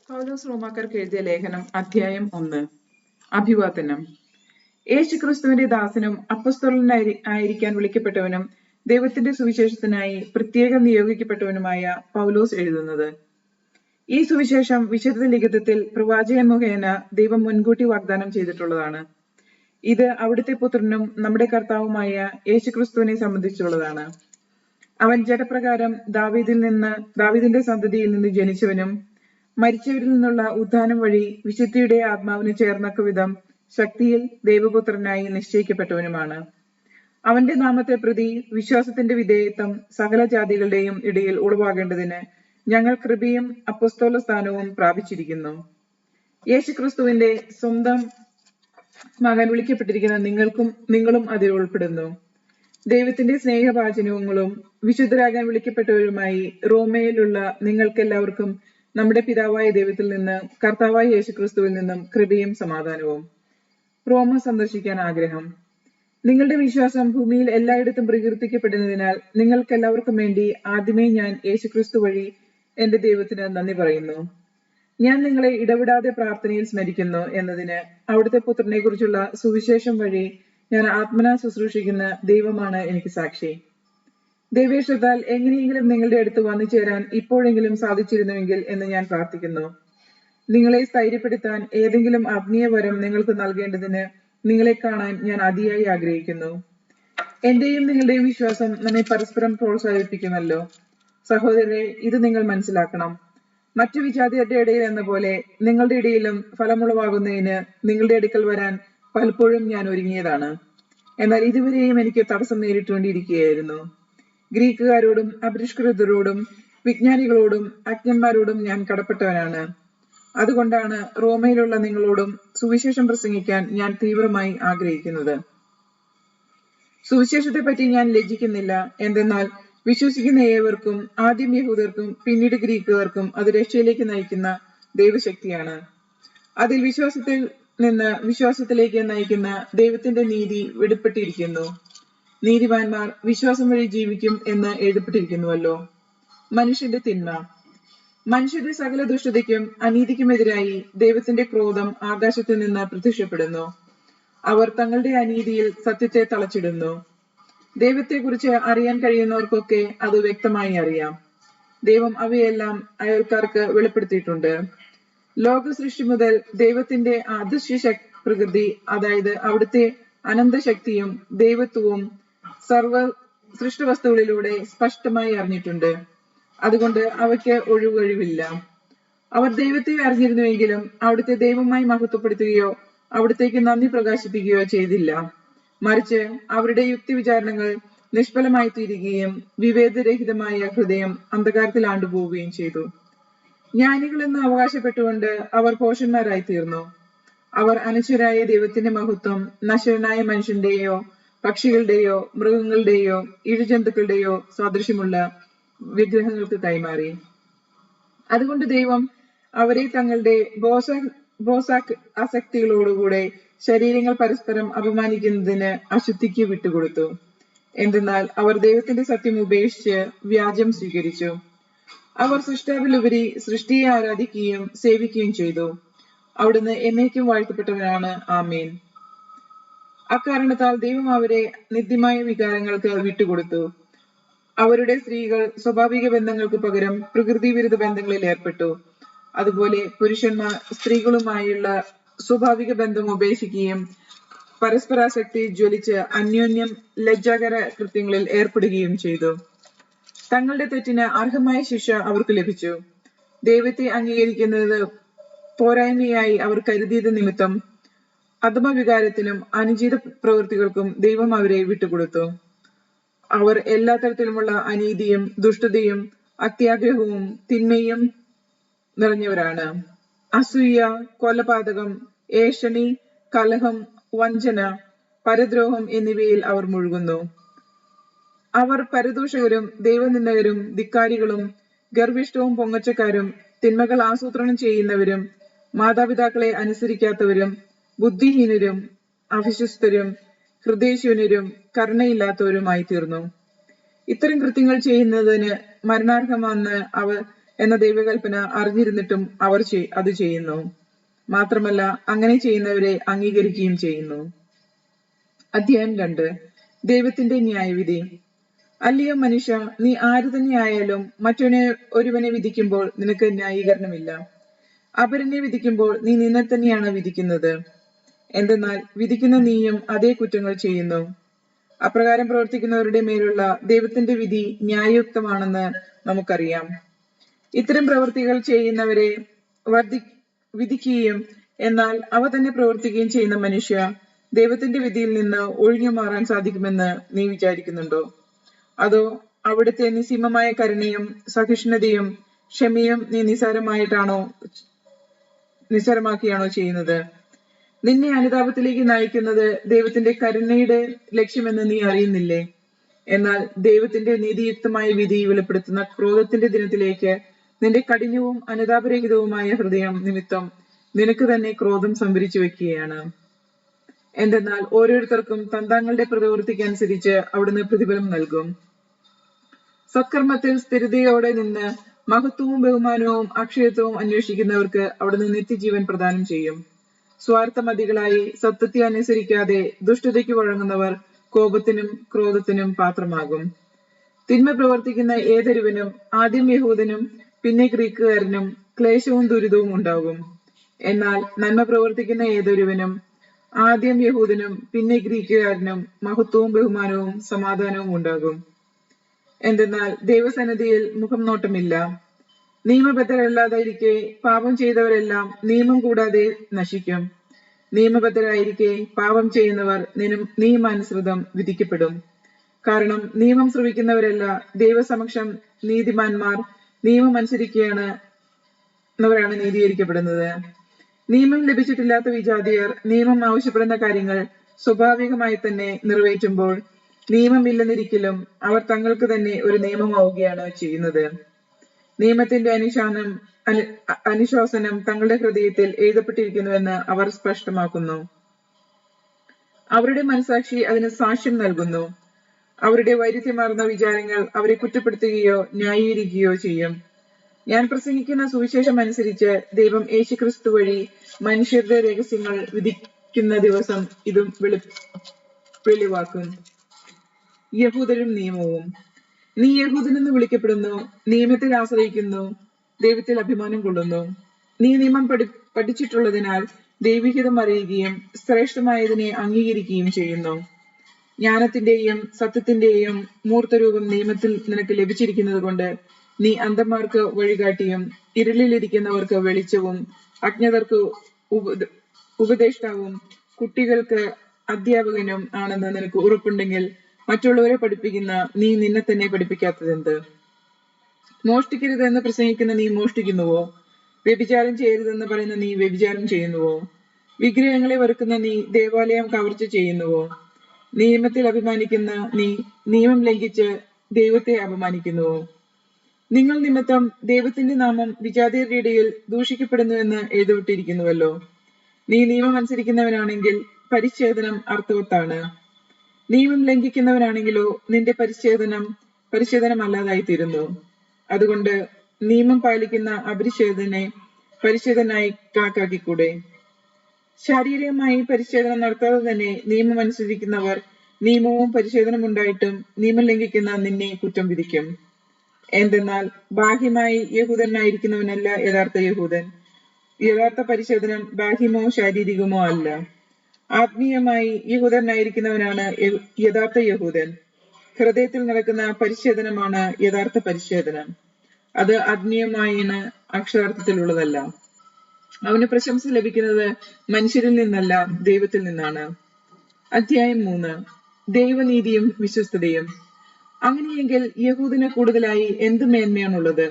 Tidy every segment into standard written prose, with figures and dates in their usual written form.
പൗലോസ് റോമാക്കാർക്ക് എഴുതിയ ലേഖനം അധ്യായം 1. അഭിവാദനം. യേശുക്രിസ്തുവിന്റെ ദാസനും അപ്പസ്തോലനായിരിക്കാൻ വിളിക്കപ്പെട്ടവനും ദൈവത്തിന്റെ സുവിശേഷത്തിനായി പ്രത്യേകം നിയോഗിക്കപ്പെട്ടവനുമായ പൗലോസ് എഴുതുന്നത്. ഈ സുവിശേഷം വിശുദ്ധ ലിഖിതത്തിൽ പ്രവാചകൻ മുഖേന ദൈവം മുൻകൂട്ടി വാഗ്ദാനം ചെയ്തിട്ടുള്ളതാണ്. ഇത് അവിടുത്തെ പുത്രനും നമ്മുടെ കർത്താവുമായ യേശുക്രിസ്തുവിനെ സംബന്ധിച്ചുള്ളതാണ്. അവൻ ജഡപ്രകാരം ദാവീദിന്റെ സന്തതിയിൽ നിന്ന് ജനിച്ചവനും മരിച്ചവരിൽ നിന്നുള്ള ഉത്ഥാനം വഴി വിശുദ്ധിയുടെ ആത്മാവിന് ചേർന്നക്ക വിധം ശക്തിയിൽ ദൈവപുത്രനായി നിശ്ചയിക്കപ്പെട്ടവനുമാണ്. അവന്റെ നാമത്തെ പ്രതി വിശ്വാസത്തിന്റെ വിധേയത്വം സകല ജാതികളുടെയും ഇടയിൽ ഉളവാകേണ്ടതിന് ഞങ്ങൾ കൃപയും അപ്പസ്തോല സ്ഥാനവും പ്രാപിച്ചിരിക്കുന്നു. യേശുക്രിസ്തുവിന്റെ സ്വന്തം മകൻ വിളിക്കപ്പെട്ടിരിക്കുന്ന നിങ്ങളും അതിൽ ഉൾപ്പെടുന്നു. ദൈവത്തിന്റെ സ്നേഹവാചനങ്ങളും വിശുദ്ധരാകാൻ വിളിക്കപ്പെട്ടവരുമായി റോമയിലുള്ള നിങ്ങൾക്കെല്ലാവർക്കും നമ്മുടെ പിതാവായ ദൈവത്തിൽ നിന്ന് കർത്താവായ യേശുക്രിസ്തുവിൽ നിന്നും കൃപയും സമാധാനവും. റോമ സന്ദർശിക്കാൻ ആഗ്രഹം. നിങ്ങളുടെ വിശ്വാസം ഭൂമിയിൽ എല്ലായിടത്തും പ്രകീർത്തിക്കപ്പെടുന്നതിനാൽ നിങ്ങൾക്കെല്ലാവർക്കും വേണ്ടി ആദ്യമേ ഞാൻ യേശുക്രിസ്തു വഴി എന്റെ ദൈവത്തിന് നന്ദി പറയുന്നു. ഞാൻ നിങ്ങളെ ഇടവിടാതെ പ്രാർത്ഥനയിൽ സ്മരിക്കുന്നു എന്നതിന് അവിടുത്തെ പുത്രനെ കുറിച്ചുള്ള സുവിശേഷം വഴി ഞാൻ ആത്മനാ ശുശ്രൂഷിക്കുന്ന ദൈവമാണ് എനിക്ക് സാക്ഷി. ദൈവേഷ്ടത്താൽ എങ്ങനെയെങ്കിലും നിങ്ങളുടെ അടുത്ത് വന്നു ചേരാൻ ഇപ്പോഴെങ്കിലും സാധിച്ചിരുന്നുവെങ്കിൽ എന്ന് ഞാൻ പ്രാർത്ഥിക്കുന്നു. നിങ്ങളെ സ്ഥൈര്യപ്പെടുത്താൻ ഏതെങ്കിലും ആത്മീയ വരം നിങ്ങൾക്ക് നൽകേണ്ടതിന് നിങ്ങളെ കാണാൻ ഞാൻ അതിയായി ആഗ്രഹിക്കുന്നു. എന്റെയും നിങ്ങളുടെയും വിശ്വാസം നമ്മെ പരസ്പരം പ്രോത്സാഹിപ്പിക്കുമല്ലോ. സഹോദരരെ, ഇത് നിങ്ങൾ മനസ്സിലാക്കണം. മറ്റു വിജാതിയരുടെ ഇടയിൽ എന്ന പോലെ നിങ്ങളുടെ ഇടയിലും ഫലമുളവാകുന്നതിന് നിങ്ങളുടെ അടുക്കൽ വരാൻ പലപ്പോഴും ഞാൻ ഒരുങ്ങിയതാണ്. എന്നാൽ ഇതുവരെയും എനിക്ക് തടസ്സം നേരിട്ടുകൊണ്ടിരിക്കുകയായിരുന്നു. ഗ്രീക്കുകാരോടും അപരിഷ്കൃതരോടും വിജ്ഞാനികളോടും അജ്ഞന്മാരോടും ഞാൻ കടപ്പെട്ടവനാണ്. അതുകൊണ്ടാണ് റോമയിലുള്ള നിങ്ങളോടും സുവിശേഷം പ്രസംഗിക്കാൻ ഞാൻ തീവ്രമായി ആഗ്രഹിക്കുന്നത്. സുവിശേഷത്തെ പറ്റി ഞാൻ ലജ്ജിക്കുന്നില്ല. എന്തെന്നാൽ വിശ്വസിക്കുന്ന ഏവർക്കും, ആദ്യം യഹൂദർക്കും പിന്നീട് ഗ്രീക്കുകാർക്കും അത് രക്ഷയിലേക്ക് നയിക്കുന്ന ദൈവശക്തിയാണ്. അതിൽ വിശ്വാസത്തിൽ നിന്ന് വിശ്വാസത്തിലേക്ക് നയിക്കുന്ന ദൈവത്തിന്റെ നീതി വെളിപ്പെട്ടിരിക്കുന്നു. നീതിമാന്മാർ വിശ്വാസം വഴി ജീവിക്കും എന്ന് എഴുതപ്പെട്ടിരിക്കുന്നുവല്ലോ. മനുഷ്യന്റെ തിന്മ. മനുഷ്യരുടെ സകല ദുഷ്ടതയ്ക്കും അനീതിക്കുമെതിരായി ദൈവത്തിന്റെ ക്രോധം ആകാശത്ത് നിന്ന് പ്രത്യക്ഷപ്പെടുന്നു. അവർ തങ്ങളുടെ അനീതിയിൽ സത്യത്തെ തളച്ചിടുന്നു. ദൈവത്തെക്കുറിച്ച് അറിയാൻ കഴിയുന്നവർക്കൊക്കെ അത് വ്യക്തമായി അറിയാം. ദൈവം അവയെല്ലാം അയൽക്കാർക്ക് വെളിപ്പെടുത്തിയിട്ടുണ്ട്. ലോക സൃഷ്ടി മുതൽ ദൈവത്തിന്റെ അദൃശ്യ പ്രകൃതി, അതായത് അവിടുത്തെ അനന്തശക്തിയും ദൈവത്വവും സർവ സൃഷ്ടവസ്തുക്കളിലൂടെ സ്പഷ്ടമായി അറിഞ്ഞിട്ടുണ്ട്. അതുകൊണ്ട് അവയ്ക്ക് ഒഴിവില്ല. അവർ ദൈവത്തെ അറിഞ്ഞിരുന്നുവെങ്കിലും അവിടുത്തെ ദൈവമായി മഹത്വപ്പെടുത്തുകയോ അവിടത്തേക്ക് നന്ദി പ്രകാശിപ്പിക്കുകയോ ചെയ്തില്ല. മറിച്ച് അവരുടെ യുക്തിവിചാരണങ്ങൾ നിഷ്ഫലമായി തീരുകയും വിവേകരഹിതമായ ഹൃദയം അന്ധകാരത്തിൽ ആണ്ടുപോവുകയും ചെയ്തു. ജ്ഞാനികളെന്ന് അവകാശപ്പെട്ടുകൊണ്ട് അവർ ഭോഷന്മാരായി തീർന്നു. അവർ അനശ്വരായ ദൈവത്തിന്റെ മഹത്വം നശ്വരനായ മനുഷ്യന്റെയോ പക്ഷികളുടെയോ മൃഗങ്ങളുടെയോ ഇഴജന്തുക്കളുടെയോ സാദൃശ്യമുള്ള വിഗ്രഹങ്ങൾക്ക് കൈമാറി. അതുകൊണ്ട് ദൈവം അവരെ തങ്ങളുടെ ആസക്തികളോടുകൂടെ ശരീരങ്ങൾ പരസ്പരം അപമാനിക്കുന്നതിന് അശുദ്ധിക്ക് വിട്ടുകൊടുത്തു. എന്തെന്നാൽ അവർ ദൈവത്തിന്റെ സത്യം ഉപേക്ഷിച്ച് വ്യാജം സ്വീകരിച്ചു. അവർ സൃഷ്ടാവിലുപരി സൃഷ്ടിയെ ആരാധിക്കുകയും സേവിക്കുകയും ചെയ്തു. അവിടുന്ന് എന്നേക്കും വാഴ്ത്തപ്പെട്ടവനാണ്. ആമേൻ. അക്കാരണത്താൽ ദൈവം അവരെ നിത്യമായ വികാരങ്ങൾക്ക് വിട്ടുകൊടുത്തു. അവരുടെ സ്ത്രീകൾ സ്വാഭാവിക ബന്ധങ്ങൾക്ക് പകരം പ്രകൃതി വിരുദ്ധ ബന്ധങ്ങളിൽ ഏർപ്പെട്ടു. അതുപോലെ പുരുഷന്മാർ സ്ത്രീകളുമായുള്ള സ്വാഭാവിക ബന്ധം ഉപേക്ഷിക്കുകയും പരസ്പരാസക്തി ജ്വലിച്ച് അന്യോന്യം ലജ്ജാകര കൃത്യങ്ങളിൽ ഏർപ്പെടുകയും ചെയ്തു. തങ്ങളുടെ തെറ്റിന് അർഹമായ ശിക്ഷ അവർക്ക് ലഭിച്ചു. ദൈവത്തെ അംഗീകരിക്കുന്നത് പോരായ്മയായി അവർ കരുതിയത് നിമിത്തം അധമവികാരത്തിനും അനുചിത പ്രവൃത്തികൾക്കും ദൈവം അവരെ വിട്ടുകൊടുത്തു. അവർ എല്ലാ തരത്തിലുമുള്ള അനീതിയും ദുഷ്ടതയും അത്യാഗ്രഹവും തിന്മയും നിറഞ്ഞവരാണ്. അസൂയ, കൊലപാതകം, ഏഷണി, കലഹം, വഞ്ചന, പരദ്രോഹം എന്നിവയിൽ അവർ മുഴുകുന്നു. അവർ പരദൂഷകരും ദൈവനിന്ദകരും ധിക്കാരികളും ഗർവിഷ്ഠവും പൊങ്ങച്ചക്കാരും തിന്മകൾ ആസൂത്രണം ചെയ്യുന്നവരും മാതാപിതാക്കളെ അനുസരിക്കാത്തവരും ബുദ്ധിഹീനരും അവിശ്വസ്തരും ഹൃദയശൂന്യരും കരുണയില്ലാത്തവരുമായി തീർന്നു. ഇത്തരം കൃത്യങ്ങൾ ചെയ്യുന്നതിന് മരണാർഹമെന്ന് അവർ എന്ന ദൈവകൽപ്പന അറിഞ്ഞിരുന്നിട്ടും അവർ അത് ചെയ്യുന്നു. മാത്രമല്ല അങ്ങനെ ചെയ്യുന്നവരെ അംഗീകരിക്കുകയും ചെയ്യുന്നു. അധ്യായം 2. ദൈവത്തിന്റെ ന്യായവിധി. അല്ലയോ മനുഷ്യ, നീ ആര് തന്നെ ആയാലും ഒരുവനെ വിധിക്കുമ്പോൾ നിനക്ക് ന്യായീകരണമില്ല. അപരനെ വിധിക്കുമ്പോൾ നീ നിന്നെ തന്നെയാണ് വിധിക്കുന്നത്. എന്തെന്നാൽ വിധിക്കുന്ന നീയും അതേ കുറ്റങ്ങൾ ചെയ്യുന്നു. അപ്രകാരം പ്രവർത്തിക്കുന്നവരുടെ മേലുള്ള ദൈവത്തിന്റെ വിധി ന്യായയുക്തമാണെന്ന് നമുക്കറിയാം. ഇത്തരം പ്രവൃത്തികൾ ചെയ്യുന്നവരെ വിധിക്കുകയും എന്നാൽ അവ തന്നെ പ്രവർത്തിക്കുകയും ചെയ്യുന്ന മനുഷ്യ, ദൈവത്തിന്റെ വിധിയിൽ നിന്ന് ഒഴിഞ്ഞു മാറാൻ സാധിക്കുമെന്ന് നീ വിചാരിക്കുന്നുണ്ടോ? അതോ അവിടുത്തെ നിസ്സീമമായ കരുണയും സഹിഷ്ണുതയും ക്ഷമയും നീ നിസ്സാരമാക്കിയാണോ ചെയ്യുന്നത്? നിന്നെ അനുതാപത്തിലേക്ക് നയിക്കുന്നത് ദൈവത്തിന്റെ കരുണയുടെ ലക്ഷ്യമെന്ന് നീ അറിയുന്നില്ലേ? എന്നാൽ ദൈവത്തിന്റെ നീതിയുക്തമായ വിധി വെളിപ്പെടുത്തുന്ന ക്രോധത്തിന്റെ ദിനത്തിലേക്ക് നിന്റെ കഠിനവും അനുതാപരഹിതവുമായ ഹൃദയം നിമിത്തം നിനക്ക് തന്നെ ക്രോധം സംഭരിച്ചു വെക്കുകയാണ്. എന്തെന്നാൽ ഓരോരുത്തർക്കും തങ്ങളുടെ പ്രവൃത്തിക്കനുസരിച്ച് അവിടുന്ന് പ്രതിഫലം നൽകും. സത്കർമ്മത്തിൽ സ്ഥിരതയോടെ നിന്ന് മഹത്വവും ബഹുമാനവും അക്ഷയത്വവും അന്വേഷിക്കുന്നവർക്ക് അവിടുന്ന് നിത്യജീവൻ പ്രദാനം ചെയ്യും. സ്വാർത്ഥമതികളായി സത്യത്തെ അനുസരിക്കാതെ ദുഷ്ടതയ്ക്ക് വഴങ്ങുന്നവർ കോപത്തിനും ക്രോധത്തിനും പാത്രമാകും. തിന്മ പ്രവർത്തിക്കുന്ന ഏതൊരുവനും ആദ്യം യഹൂദനും പിന്നെ ഗ്രീക്കുകാരനും ക്ലേശവും ദുരിതവും ഉണ്ടാകും. എന്നാൽ നന്മ പ്രവർത്തിക്കുന്ന ഏതൊരുവനും ആദ്യം യഹൂദനും പിന്നെ ഗ്രീക്കുകാരനും മഹത്വവും ബഹുമാനവും സമാധാനവും ഉണ്ടാകും. എന്തെന്നാൽ ദൈവസന്നിധിയിൽ മുഖം നോട്ടമില്ല. നിയമബദ്ധരല്ലാതിരിക്കെ പാപം ചെയ്തവരെല്ലാം നിയമം കൂടാതെ നശിക്കും. നിയമബദ്ധരായിരിക്കെ പാപം ചെയ്യുന്നവർ നിയമാനുസൃതം വിധിക്കപ്പെടും. കാരണം നിയമം ശ്രവിക്കുന്നവരല്ല ദൈവസമക്ഷം നീതിമാന്മാർ, നിയമം അനുസരിക്കുന്നവരാണ് നീതീകരിക്കപ്പെടുന്നത്. നിയമം ലഭിച്ചിട്ടില്ലാത്ത വിജാതിയർ നിയമം ആവശ്യപ്പെടുന്ന കാര്യങ്ങൾ സ്വാഭാവികമായി തന്നെ നിറവേറ്റുമ്പോൾ നിയമമില്ലെന്നിരിക്കലും അവർ തങ്ങൾക്ക് തന്നെ ഒരു നിയമമാവുകയാണ് ചെയ്യുന്നത്. നിയമത്തിന്റെ അനുശാസനം തങ്ങളുടെ ഹൃദയത്തിൽ എഴുതപ്പെട്ടിരിക്കുന്നുവെന്ന് അവർ സ്പഷ്ടമാക്കുന്നു. അവരുടെ മനസാക്ഷി അതിന് സാക്ഷ്യം നൽകുന്നു. അവരുടെ വൈരുദ്ധ്യമാർന്ന വിചാരങ്ങൾ അവരെ കുറ്റപ്പെടുത്തുകയോ ന്യായീകരിക്കുകയോ ചെയ്യും. ഞാൻ പ്രസംഗിക്കുന്ന സുവിശേഷം അനുസരിച്ച് ദൈവം യേശുക്രിസ്തു വഴി മനുഷ്യരുടെ രഹസ്യങ്ങൾ വിധിക്കുന്ന ദിവസം ഇതും വെളിവാക്കും. യഹൂദരും നിയമവും. നീ യഹൂദനെന്ന് വിളിക്കപ്പെടുന്നു, നിയമത്തിൽ ആശ്രയിക്കുന്നു, ദൈവത്തിൽ അഭിമാനം കൊള്ളുന്നു. നീ നിയമം പഠിച്ചിട്ടുള്ളതിനാൽ ദൈവഹിതം അറിയുകയും ശ്രേഷ്ഠമായതിനെ അംഗീകരിക്കുകയും ചെയ്യുന്നു. ജ്ഞാനത്തിന്റെയും സത്യത്തിന്റെയും മൂർത്തരൂപം നിയമത്തിൽ നിനക്ക് ലഭിച്ചിരിക്കുന്നത് കൊണ്ട് നീ അന്ധന്മാർക്ക് വഴികാട്ടിയും ഇരുളിലിരിക്കുന്നവർക്ക് വെളിച്ചവും അജ്ഞതർക്ക് ഉപദേഷ്ടാവും കുട്ടികൾക്ക് അധ്യാപകനും ആണെന്ന് നിനക്ക് ഉറപ്പുണ്ടെങ്കിൽ മറ്റുള്ളവരെ പഠിപ്പിക്കുന്ന നീ നിന്നെ തന്നെ പഠിപ്പിക്കാത്തതെന്ത്? മോഷ്ടിക്കരുതെന്ന് പ്രസംഗിക്കുന്ന നീ മോഷ്ടിക്കുന്നുവോ? വ്യഭിചാരം ചെയ്യരുതെന്ന് പറയുന്ന നീ വ്യഭിചാരം ചെയ്യുന്നുവോ? വിഗ്രഹങ്ങളെ വെറുക്കുന്ന നീ ദേവാലയം കവർച്ച ചെയ്യുന്നുവോ? നിയമത്തിൽ അഭിമാനിക്കുന്ന നീ നിയമം ലംഘിച്ച് ദൈവത്തെ അപമാനിക്കുന്നുവോ? നിങ്ങൾ നിമിത്തം ദൈവത്തിന്റെ നാമം വിജാതിയരുടെ ഇടയിൽ ദൂഷിക്കപ്പെടുന്നുവെന്ന് എഴുതപ്പെട്ടിരിക്കുന്നുവല്ലോ. നീ നിയമം അനുസരിക്കുന്നവനാണെങ്കിൽ പരിച്ഛേദനം അർത്ഥവത്താണ്. നിയമം ലംഘിക്കുന്നവനാണെങ്കിലോ നിന്റെ പരിച്ഛേദനം തീരുന്നു. അതുകൊണ്ട് നിയമം പാലിക്കുന്ന പരിച്ഛേദനായി കണക്കാക്കിക്കൂടെ? ശാരീരികമായി പരിച്ഛേദനം നടത്താതെ തന്നെ നിയമം അനുസരിക്കുന്നവർ നിയമവും പരിച്ഛേദനം ഉണ്ടായിട്ടും നിയമം ലംഘിക്കുന്ന നിന്നെ കുറ്റം വിധിക്കും. എന്തെന്നാൽ ബാഹ്യമായി യഹൂദനായിരിക്കുന്നവനല്ല യഥാർത്ഥ യഹൂദൻ. യഥാർത്ഥ പരിച്ഛേദനം ബാഹ്യമോ ശാരീരികമോ അല്ല, ആത്മീയമായി യഹൂദനായിരിക്കുന്നവനാണ് യഥാർത്ഥ യഹൂദൻ. ഹൃദയത്തിൽ നടക്കുന്ന പരിച്ഛേദനമാണ് യഥാർത്ഥ പരിച്ഛേദനം. അത് ആത്മീയമായാണ്, അക്ഷരാർത്ഥത്തിലുള്ളതല്ല. അവന് പ്രശംസ ലഭിക്കുന്നത് മനുഷ്യരിൽ നിന്നല്ല, ദൈവത്തിൽ നിന്നാണ്. അധ്യായം 3. ദൈവനീതിയും വിശ്വസ്തതയും. അങ്ങനെയെങ്കിൽ യഹൂദിന് കൂടുതലായി എന്ത് മേന്മയാണുള്ളത്?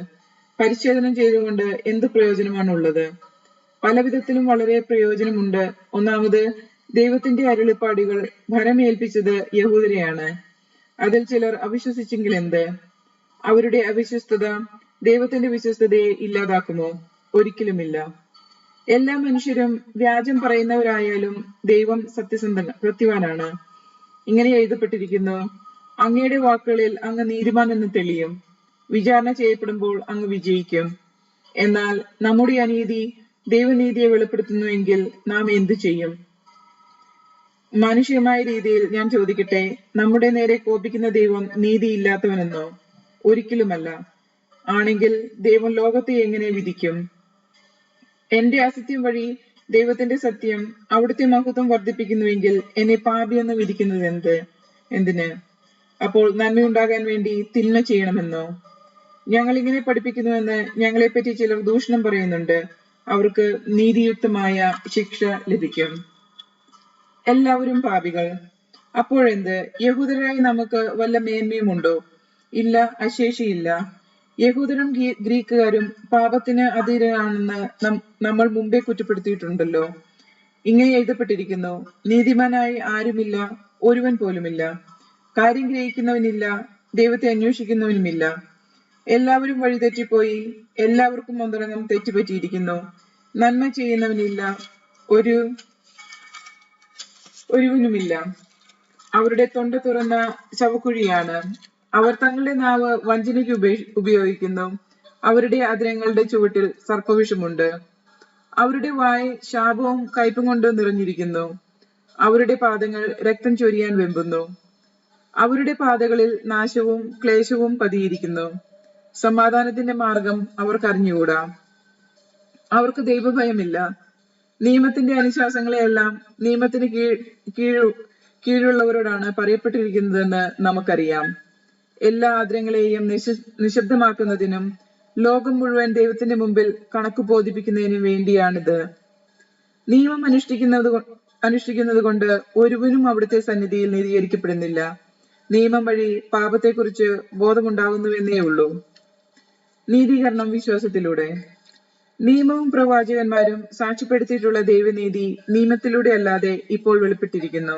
പരിച്ഛേദനം ചെയ്തുകൊണ്ട് എന്ത് പ്രയോജനമാണുള്ളത്? പലവിധത്തിലും വളരെ പ്രയോജനമുണ്ട്. ഒന്നാമത്, ദൈവത്തിന്റെ അരുളിപ്പാടുകൾ ഭരമേൽപ്പിച്ചത് യഹൂദരെയാണ്. അതിൽ ചിലർ അവിശ്വസിച്ചെങ്കിൽ എന്ത്? അവരുടെ അവിശ്വസ്തത ദൈവത്തിന്റെ വിശ്വസ്തതയെ ഇല്ലാതാക്കുമോ? ഒരിക്കലുമില്ല. എല്ലാ മനുഷ്യരും വ്യാജം പറയുന്നവരായാലും ദൈവം സത്യവാനാണ്. ഇങ്ങനെ എഴുതപ്പെട്ടിരിക്കുന്നു, അങ്ങയുടെ വാക്കുകളിൽ അങ്ങ് നീതിമാൻ എന്ന് തെളിയും. വിചാരണ ചെയ്യപ്പെടുമ്പോൾ അങ്ങ് വിജയിക്കും. എന്നാൽ നമ്മുടെ അനീതി ദൈവനീതിയെ വെളിപ്പെടുത്തുന്നുവെങ്കിൽ നാം എന്തു ചെയ്യും? മാനുഷികമായ രീതിയിൽ ഞാൻ ചോദിക്കട്ടെ, നമ്മുടെ നേരെ കോപിക്കുന്ന ദൈവം നീതിയില്ലാത്തവനെന്നോ? ഒരിക്കലുമല്ല. ആണെങ്കിൽ ദൈവം ലോകത്തെ എങ്ങനെ വിധിക്കും? എന്റെ അസത്യം വഴി ദൈവത്തിന്റെ സത്യം അവിടുത്തെ മഹത്വം വർദ്ധിപ്പിക്കുന്നുവെങ്കിൽ എന്നെ പാപിയെന്ന് വിധിക്കുന്നത് എന്തിന്? അപ്പോൾ നന്മയുണ്ടാകാൻ വേണ്ടി തിന്മ ചെയ്യണമെന്നോ? ഞങ്ങൾ ഇങ്ങനെ പഠിപ്പിക്കുന്നുവെന്ന് ഞങ്ങളെപ്പറ്റി ചിലർ ദൂഷണം പറയുന്നുണ്ട്. അവർക്ക് നീതിയുക്തമായ ശിക്ഷ ലഭിക്കും. എല്ലാവരും പാപികൾ. അപ്പോഴെന്ത്? യഹൂദരായി നമുക്ക് വല്ല മേന്മയുമുണ്ടോ? ഇല്ല, അശേഷിയില്ല. യഹൂദരും ഗ്രീക്കുകാരും പാപത്തിന് അധീരരാണെന്ന് നമ്മൾ മുമ്പേ കുറ്റപ്പെടുത്തിയിട്ടുണ്ടല്ലോ. ഇങ്ങനെ എഴുതപ്പെട്ടിരിക്കുന്നു: നീതിമാനായി ആരുമില്ല, ഒരുവൻ പോലുമില്ല. കാര്യം ഗ്രഹിക്കുന്നവനില്ല, ദൈവത്തെ അന്വേഷിക്കുന്നവനുമില്ല. എല്ലാവരും വഴിതെറ്റിപ്പോയി, എല്ലാവർക്കും ഒന്നടങ്കം തെറ്റുപറ്റിയിരിക്കുന്നു. നന്മ ചെയ്യുന്നവനില്ല, ഒരുവനുമില്ല. അവരുടെ തൊണ്ട തുറന്ന ശവക്കുഴിയാണ്. അവർ തങ്ങളുടെ നാവ് വഞ്ചനയ്ക്ക് ഉപയോഗിക്കുന്നു. അവരുടെ അധരങ്ങളുടെ ചുവട്ടിൽ സർപ്പവിഷമുണ്ട്. അവരുടെ വായ് ശാപവും കയ്പും കൊണ്ട് നിറഞ്ഞിരിക്കുന്നു. അവരുടെ പാദങ്ങൾ രക്തം ചൊരിയാൻ വെമ്പുന്നു. അവരുടെ പാതകളിൽ നാശവും ക്ലേശവും പതിയിരിക്കുന്നു. സമാധാനത്തിന്റെ മാർഗം അവർക്ക് അറിഞ്ഞുകൂടാ. അവർക്ക് ദൈവഭയമില്ല. നിയമത്തിന്റെ അനുശാസനങ്ങളെല്ലാം നിയമത്തിന് കീഴുള്ളവരോടാണ് പറയപ്പെട്ടിരിക്കുന്നതെന്ന് നമുക്കറിയാം. എല്ലാ ആദരങ്ങളെയും നിശബ്ദമാക്കുന്നതിനും ലോകം മുഴുവൻ ദൈവത്തിന്റെ മുമ്പിൽ കണക്ക് ബോധിപ്പിക്കുന്നതിനും വേണ്ടിയാണിത്. നിയമം അനുഷ്ഠിക്കുന്നത് കൊണ്ട് ഒരുവനും അവിടുത്തെ സന്നിധിയിൽ നീതീകരിക്കപ്പെടുന്നില്ല. നിയമം വഴി പാപത്തെക്കുറിച്ച് ബോധമുണ്ടാകുന്നുവെന്നേ ഉള്ളൂ. നീതീകരണം വിശ്വാസത്തിലൂടെ. നിയമവും പ്രവാചകന്മാരും സാക്ഷ്യപ്പെടുത്തിയിട്ടുള്ള ദൈവനീതി നിയമത്തിലൂടെ അല്ലാതെ ഇപ്പോൾ വെളിപ്പെട്ടിരിക്കുന്നു.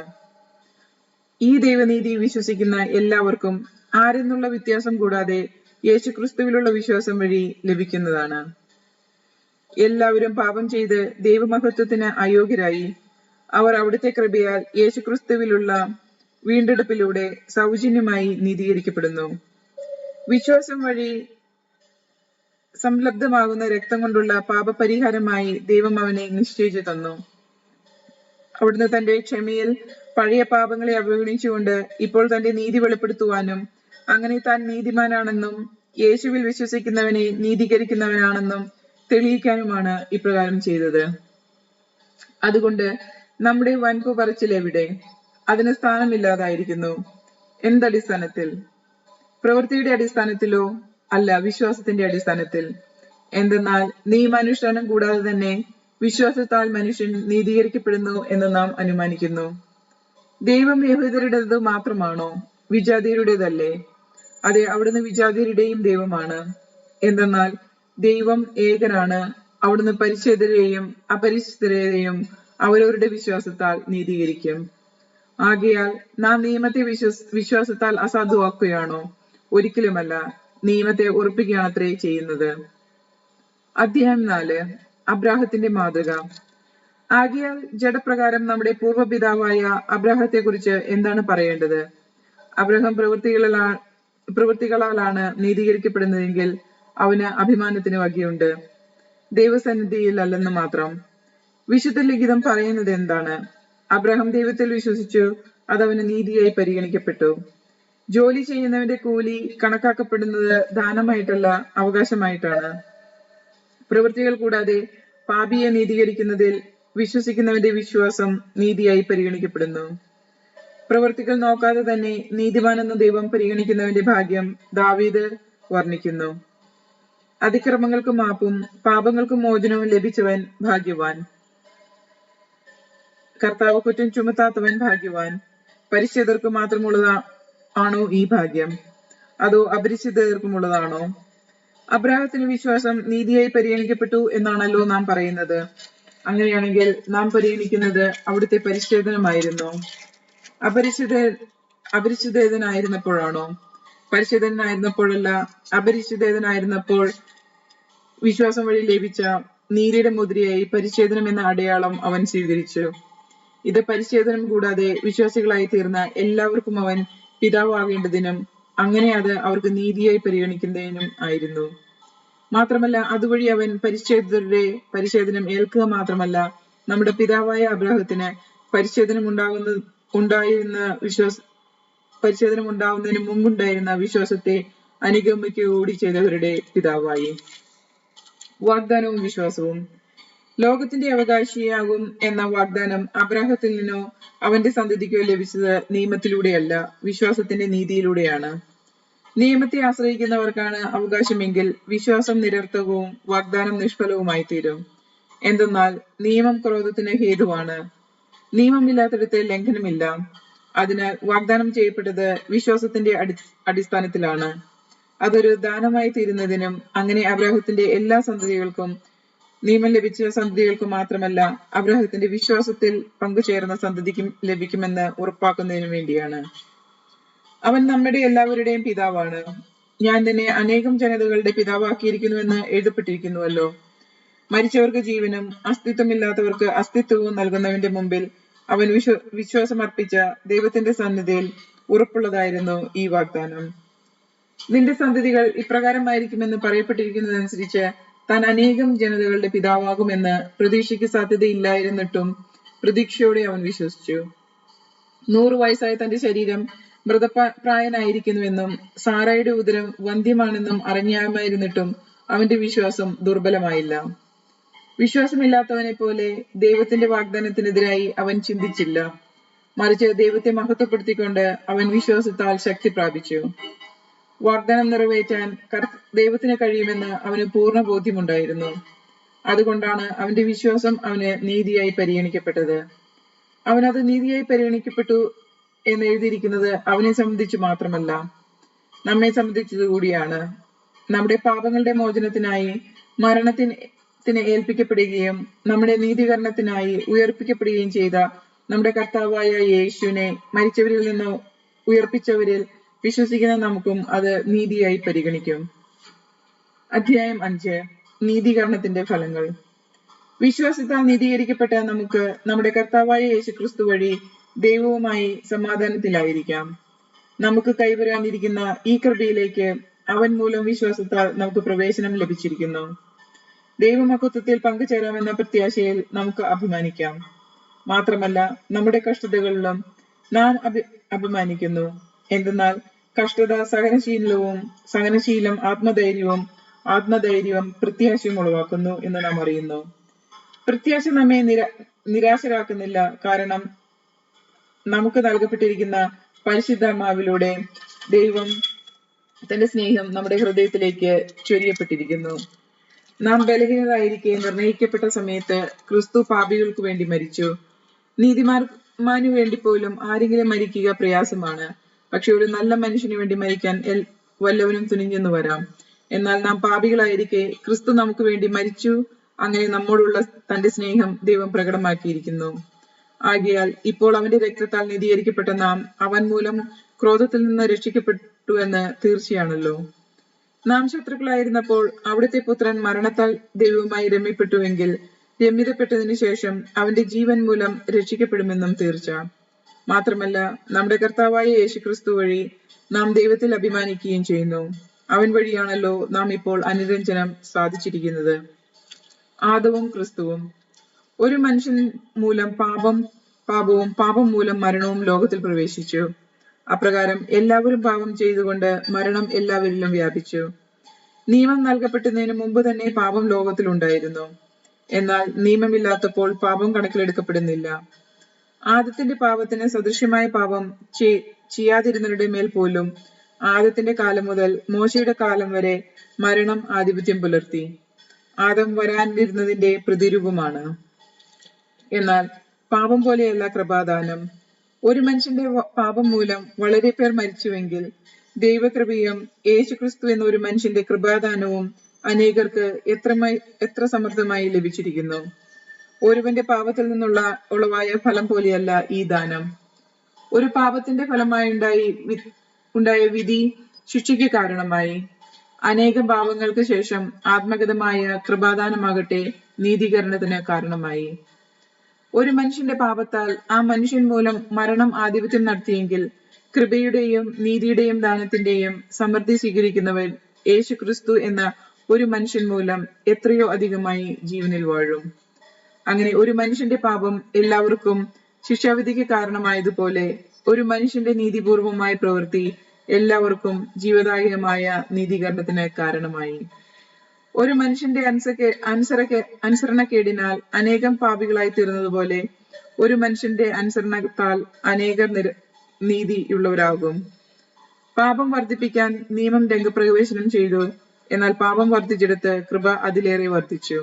ഈ ദൈവനീതി വിശ്വസിക്കുന്ന എല്ലാവർക്കും ആരെന്നുള്ള വ്യത്യാസം കൂടാതെ യേശുക്രിസ്തുവിലുള്ള വിശ്വാസം വഴി ലഭിക്കുന്നതാണ്. എല്ലാവരും പാപം ചെയ്ത് ദൈവമഹത്വത്തിന് അയോഗ്യരായി അവർ അവിടുത്തെ കൃപയാൽ യേശുക്രിസ്തുവിലുള്ള വീണ്ടെടുപ്പിലൂടെ സൗജന്യമായി നീതീകരിക്കപ്പെടുന്നു. വിശ്വാസം വഴി സംലബ്ധമാകുന്ന രക്തം കൊണ്ടുള്ള പാപപരിഹാരമായി ദൈവം അവനെ നിശ്ചയിച്ചു തന്നു. അവിടുന്ന് തന്റെ ക്ഷമയിൽ പഴയ പാപങ്ങളെ അവഗണിച്ചുകൊണ്ട് ഇപ്പോൾ തന്റെ നീതി വെളിപ്പെടുത്തുവാനും അങ്ങനെ താൻ നീതിമാനാണെന്നും യേശുവിൽ വിശ്വസിക്കുന്നവനെ നീതീകരിക്കുന്നവനാണെന്നും തെളിയിക്കാനുമാണ് ഇപ്രകാരം ചെയ്തത്. അതുകൊണ്ട് നമ്മുടെ വൻപു പറച്ചിൽ എവിടെ? അതിന് സ്ഥാനമില്ലാതായിരിക്കുന്നു. എന്തടിസ്ഥാനത്തിൽ? പ്രവൃത്തിയുടെ അടിസ്ഥാനത്തിലോ? അല്ല, വിശ്വാസത്തിന്റെ അടിസ്ഥാനത്തിൽ. എന്തെന്നാൽ നിയമാനുഷ്ഠാനം കൂടാതെ തന്നെ വിശ്വാസത്താൽ മനുഷ്യൻ നീതീകരിക്കപ്പെടുന്നു എന്ന് നാം അനുമാനിക്കുന്നു. ദൈവം യഹൂദരുടേത് മാത്രമാണോ? വിജാതിയരുടേതല്ലേ? അതെ, അവിടുന്ന് വിജാതിയരുടെയും ദൈവമാണ്. എന്തെന്നാൽ ദൈവം ഏകനാണ്. അവിടുന്ന് പരിച്ഛേദരെയും അപരിച്ഛേദരെയും അവരവരുടെ വിശ്വാസത്താൽ നീതീകരിക്കും. ആകയാൽ നാം നിയമത്തെ വിശ്വാസത്താൽ അസാധുവാക്കുകയാണോ? ഒരിക്കലുമല്ല, നിയമത്തെ ഉറപ്പിക്കുകയാണത്രേ ചെയ്യുന്നത്. അധ്യായം 4. അബ്രാഹത്തിന്റെ മാതൃക. ആകയാൽ ജഡപ്രകാരം നമ്മുടെ പൂർവ്വപിതാവായ അബ്രാഹത്തെ കുറിച്ച് എന്താണ് പറയേണ്ടത്? അബ്രഹാം പ്രവൃത്തികളാലാണ് നീതീകരിക്കപ്പെടുന്നതെങ്കിൽ അവന് അഭിമാനത്തിന് വകയുണ്ട്, ദൈവസന്നിധിയിൽ അല്ലെന്ന് മാത്രം. വിശുദ്ധ ലിഖിതം പറയുന്നത് എന്താണ്? അബ്രഹാം ദൈവത്തിൽ വിശ്വസിച്ചു, അതവന് നീതിയായി പരിഗണിക്കപ്പെട്ടു. ജോലി ചെയ്യുന്നവന്റെ കൂലി കണക്കാക്കപ്പെടുന്നത് ദാനമായിട്ടല്ല, അവകാശമായിട്ടാണ്. പ്രവൃത്തികൾ കൂടാതെ പാപിയെ നീതീകരിക്കുന്നതിൽ വിശ്വസിക്കുന്നവന്റെ വിശ്വാസം നീതിയായി പരിഗണിക്കപ്പെടുന്നു. പ്രവൃത്തികൾ നോക്കാതെ തന്നെ നീതിമാനെന്ന് ദൈവം പരിഗണിക്കുന്നവന്റെ ഭാഗ്യം ദാവീദ് വർണ്ണിക്കുന്നു. അതിക്രമങ്ങൾക്ക് മാപ്പും പാപങ്ങൾക്ക് മോചനവും ലഭിച്ചവൻ ഭാഗ്യവാൻ. കർത്താവ് കുറ്റം ചുമത്താത്തവൻ ഭാഗ്യവാൻ. പരിച്ഛേദർക്ക് മാത്രമുള്ളതാണോ ഈ ഭാഗ്യം? അതോ അപരിച്ഛേദർക്കുമുള്ളതാണോ? അബ്രാഹത്തിന് വിശ്വാസം നീതിയായി പരിഗണിക്കപ്പെട്ടു എന്നാണല്ലോ നാം പറയുന്നത്. അങ്ങനെയാണെങ്കിൽ നാം പരിഗണിക്കുന്നത് അവിടുത്തെ പരിച്ഛേദനമായിരുന്നു. അപരിച്ഛേദനായിരുന്നപ്പോഴാണോ? പരിച്ഛേദനായിരുന്നപ്പോഴല്ല, അപരിച്ഛേദനായിരുന്നപ്പോൾ വിശ്വാസം വഴി ലഭിച്ച നീതിയുടെ മുദ്രയായി പരിച്ഛേദനം എന്ന അടയാളം അവൻ സ്വീകരിച്ചു. ഇത് പരിച്ഛേദനം കൂടാതെ വിശ്വാസികളായി തീർന്ന എല്ലാവർക്കും അവൻ പിതാവാകേണ്ടതിനും അങ്ങനെ അത് അവർക്ക് നീതിയായി പരിഗണിക്കുന്നതിനും ആയിരുന്നു. മാത്രമല്ല അതുവഴി അവൻ പരിച്ഛേദിതരുടെ പരിച്ഛേദനം ഏൽക്കുക മാത്രമല്ല, നമ്മുടെ പിതാവായ അബ്രാഹത്തിന് പരിച്ഛേദനം ഉണ്ടാവുന്നതിന് മുമ്പുണ്ടായിരുന്ന വിശ്വാസത്തെ അനുഗമിക്കുകകൂടി ചെയ്തവരുടെ പിതാവായി. വാഗ്ദാനവും വിശ്വാസവും. ലോകത്തിന്റെ അവകാശിയാകും എന്ന വാഗ്ദാനം അബ്രാഹത്തിൽ നിന്നോ അവന്റെ സന്തതിക്കോ ലഭിച്ചത് നിയമത്തിലൂടെയല്ല, വിശ്വാസത്തിന്റെ നീതിയിലൂടെയാണ്. നിയമത്തെ ആശ്രയിക്കുന്നവർക്കാണ് അവകാശമെങ്കിൽ വിശ്വാസം നിരർത്ഥകവും വാഗ്ദാനം നിഷ്ഫലവുമായി തീരും. എന്തെന്നാൽ നിയമം ക്രോധത്തിന് ഹേതുവാണ്. നിയമമില്ലാത്തിടത്ത് ലംഘനമില്ല. അതിനാൽ വാഗ്ദാനം ചെയ്യപ്പെട്ടത് വിശ്വാസത്തിന്റെ അടിസ്ഥാനത്തിലാണ്. അതൊരു ദാനമായി തീരുന്നതിനും അങ്ങനെ അബ്രാഹത്തിന്റെ എല്ലാ സന്തതികൾക്കും, നിയമം ലഭിച്ച സന്തതികൾക്ക് മാത്രമല്ല അബ്രാഹത്തിന്റെ വിശ്വാസത്തിൽ പങ്കുചേർന്ന സന്തതിക്കും ലഭിക്കുമെന്ന് ഉറപ്പാക്കുന്നതിനു വേണ്ടിയാണ്. അവൻ നമ്മുടെ എല്ലാവരുടെയും പിതാവാണ്. ഞാൻ തന്നെ അനേകം ജനതകളുടെ പിതാവാക്കിയിരിക്കുന്നുവെന്ന് എഴുതപ്പെട്ടിരിക്കുന്നുവല്ലോ. മരിച്ചവർക്ക് ജീവനും അസ്തിത്വമില്ലാത്തവർക്ക് അസ്തിത്വവും നൽകുന്നവന്റെ മുമ്പിൽ അവൻ വിശ്വാസമർപ്പിച്ച ദൈവത്തിന്റെ സന്നിധിയിൽ ഉറപ്പുള്ളതായിരുന്നു ഈ വാഗ്ദാനം. നിന്റെ സന്തതികൾ ഇപ്രകാരമായിരിക്കുമെന്ന് പറയപ്പെട്ടിരിക്കുന്നതനുസരിച്ച് താൻ അനേകം ജനതകളുടെ പിതാവാകുമെന്ന് പ്രതീക്ഷയ്ക്ക് സാധ്യതയില്ലായിരുന്നിട്ടും പ്രതീക്ഷയോടെ അവൻ വിശ്വസിച്ചു. 100 വയസ്സായ തന്റെ ശരീരം മൃതപ്രായനായിരിക്കുന്നുവെന്നും സാറായുടെ ഉദരം വന്ധ്യമാണെന്നും അറിയാമായിരുന്നിട്ടും അവന്റെ വിശ്വാസം ദുർബലമായില്ല. വിശ്വാസമില്ലാത്തവനെ പോലെ ദൈവത്തിന്റെ വാഗ്ദാനത്തിനെതിരായി അവൻ ചിന്തിച്ചില്ല. മറിച്ച് ദൈവത്തെ മഹത്വപ്പെടുത്തിക്കൊണ്ട് അവൻ വിശ്വാസത്താൽ ശക്തി പ്രാപിച്ചു. വാഗ്ദാനം നിറവേറ്റാൻ ദൈവത്തിന് കഴിയുമെന്ന് അവന് പൂർണ്ണ ബോധ്യമുണ്ടായിരുന്നു. അതുകൊണ്ടാണ് അവന്റെ വിശ്വാസം അവന് നീതിയായി പരിഗണിക്കപ്പെട്ടത്. അവനത് നീതിയായി പരിഗണിക്കപ്പെട്ടു എന്ന് എഴുതിയിരിക്കുന്നത് അവനെ സംബന്ധിച്ചു മാത്രമല്ല, നമ്മെ സംബന്ധിച്ചത് കൂടിയാണ്. നമ്മുടെ പാപങ്ങളുടെ മോചനത്തിനായി മരണത്തിന് ഏൽപ്പിക്കപ്പെടുകയും നമ്മുടെ നീതീകരണത്തിനായി ഉയർപ്പിക്കപ്പെടുകയും ചെയ്ത നമ്മുടെ കർത്താവായ യേശുവിനെ മരിച്ചവരിൽ നിന്ന് ഉയർപ്പിച്ചവരിൽ വിശ്വസിക്കുന്ന നമുക്കും അത് നീതിയായി പരിഗണിക്കും. അധ്യായം 5. നീതീകരണത്തിന്റെ ഫലങ്ങൾ. വിശ്വാസത്താൽ നീതീകരിക്കപ്പെട്ട നമുക്ക് നമ്മുടെ കർത്താവായ യേശുക്രിസ്തു വഴി ദൈവവുമായി സമാധാനത്തിലായിരിക്കാം. നമുക്ക് കൈവരാനിരിക്കുന്ന ഈ കൃപയിലേക്ക് അവൻ മൂലം വിശ്വാസത്താൽ നമുക്ക് പ്രവേശനം ലഭിച്ചിരിക്കുന്നു. ദൈവമഹത്വത്തിൽ പങ്കുചേരാമെന്ന പ്രത്യാശയിൽ നമുക്ക് അഭിമാനിക്കാം. മാത്രമല്ല നമ്മുടെ കഷ്ടതകളിലും നാം അഭിമാനിക്കുന്നു. എന്തെന്നാൽ കഷ്ടത സഹനശീലം ആത്മധൈര്യവും പ്രത്യാശയും ഉളവാക്കുന്നു എന്ന് നാം അറിയുന്നു. പ്രത്യാശ നമ്മെ നിരാശരാക്കുന്നില്ല. കാരണം നമുക്ക് നൽകപ്പെട്ടിരിക്കുന്ന പരിശുദ്ധാത്മാവിലൂടെ ദൈവം തന്റെ സ്നേഹം നമ്മുടെ ഹൃദയത്തിലേക്ക് ചൊരിയപ്പെട്ടിരിക്കുന്നു. നാം ബലഹീനരായിരിക്കെ നിർണയിക്കപ്പെട്ട സമയത്ത് ക്രിസ്തു പാപികൾക്ക് വേണ്ടി മരിച്ചു. നീതിമാനു വേണ്ടി പോലും ആരെങ്കിലും മരിക്കുക പ്രയാസമാണ്. പക്ഷെ ഒരു നല്ല മനുഷ്യന് വേണ്ടി മരിക്കാൻ വല്ലവനും തുനിഞ്ഞെന്നു വരാം. എന്നാൽ നാം പാപികളായിരിക്കെ ക്രിസ്തു നമുക്ക് വേണ്ടി മരിച്ചു. അങ്ങനെ നമ്മോടുള്ള തന്റെ സ്നേഹം ദൈവം പ്രകടമാക്കിയിരിക്കുന്നു. ആകയാൽ ഇപ്പോൾ അവന്റെ രക്തത്താൽ നീതീകരിക്കപ്പെട്ട നാം അവൻ മൂലം ക്രോധത്തിൽ നിന്ന് രക്ഷിക്കപ്പെട്ടു എന്ന് തീർച്ചയാണല്ലോ. നാം ശത്രുക്കളായിരുന്നപ്പോൾ അവിടുത്തെ പുത്രൻ മരണത്താൽ ദൈവവുമായി രമ്യപ്പെട്ടുവെങ്കിൽ രമ്യതപ്പെട്ടതിനു ശേഷം അവന്റെ ജീവൻ മൂലം രക്ഷിക്കപ്പെടുമെന്നും തീർച്ച. മാത്രമല്ല നമ്മുടെ കർത്താവായ യേശുക്രിസ്തു വഴി നാം ദൈവത്തിൽ അഭിമാനിക്കുകയും ചെയ്യുന്നു. അവൻ വഴിയാണല്ലോ നാം ഇപ്പോൾ അനുരഞ്ജനം സാധിച്ചിരിക്കുന്നത്. ആദവും ക്രിസ്തുവും. ഒരു മനുഷ്യൻ മൂലം പാപവും മൂലം മരണവും ലോകത്തിൽ പ്രവേശിച്ചു. അപ്രകാരം എല്ലാവരും പാപം ചെയ്തുകൊണ്ട് മരണം എല്ലാവരിലും വ്യാപിച്ചു. നിയമം നൽകപ്പെട്ടതിന് മുമ്പ് തന്നെ പാപം ലോകത്തിൽ ഉണ്ടായിരുന്നു. എന്നാൽ നിയമമില്ലാത്തപ്പോൾ പാപം കണക്കിലെടുക്കപ്പെടുന്നില്ല. ആദത്തിന്റെ പാപത്തിന് സദൃശ്യമായ പാപം ചെയ്യാതിരുന്നവരുടെ മേൽ പോലും ആദത്തിന്റെ കാലം മുതൽ മോശയുടെ കാലം വരെ മരണം ആധിപത്യം പുലർത്തി. ആദം വരാനിരുന്നതിന്റെ പ്രതിരൂപമാണ്. എന്നാൽ പാപം പോലെയല്ല കൃപാദാനം. ഒരു മനുഷ്യന്റെ പാപം മൂലം വളരെ പേർ മരിച്ചുവെങ്കിൽ ദൈവകൃപയും യേശുക്രിസ്തു എന്ന ഒരു മനുഷ്യന്റെ കൃപാദാനവും അനേകർക്ക് എത്ര സമൃദ്ധമായി ലഭിച്ചിരിക്കുന്നു. ഒരുവന്റെ പാപത്തിൽ നിന്നുള്ള ഉളവായ ഫലം പോലെയല്ല ഈ ദാനം. ഒരു പാപത്തിന്റെ ഫലമായി ഉണ്ടായ വിധി ശിക്ഷയ്ക്ക് കാരണമായി. അനേകം പാപങ്ങൾക്ക് ശേഷം ആത്മഗതമായ കൃപാദാനമാകട്ടെ നീതീകരണത്തിന് കാരണമായി. ഒരു മനുഷ്യന്റെ പാപത്താൽ ആ മനുഷ്യൻ മൂലം മരണം ആധിപത്യം നടത്തിയെങ്കിൽ കൃപയുടെയും നീതിയുടെയും ദാനത്തിന്റെയും സമൃദ്ധി സ്വീകരിക്കുന്നവൻ യേശു ക്രിസ്തു എന്ന ഒരു മനുഷ്യൻ മൂലം എത്രയോ അധികമായി ജീവനിൽ വാഴും. അങ്ങനെ ഒരു മനുഷ്യന്റെ പാപം എല്ലാവർക്കും ശിക്ഷാവിധിക്ക് കാരണമായതുപോലെ ഒരു മനുഷ്യന്റെ നീതിപൂർവമായ പ്രവൃത്തി എല്ലാവർക്കും ജീവദായകമായ നീതീകരണത്തിന് കാരണമായി. ഒരു മനുഷ്യന്റെ അനുസരണക്കേടിനാൽ അനേകം പാപികളായി തീർന്നതുപോലെ ഒരു മനുഷ്യന്റെ അനുസരണത്താൽ അനേകർ നീതിയുള്ളവരാകും. പാപം വർദ്ധിപ്പിക്കാൻ നിയമം രംഗപ്രവേശനം ചെയ്തു. എന്നാൽ പാപം വർദ്ധിച്ചെടുത്ത് കൃപ അതിലേറെ വർദ്ധിച്ചു.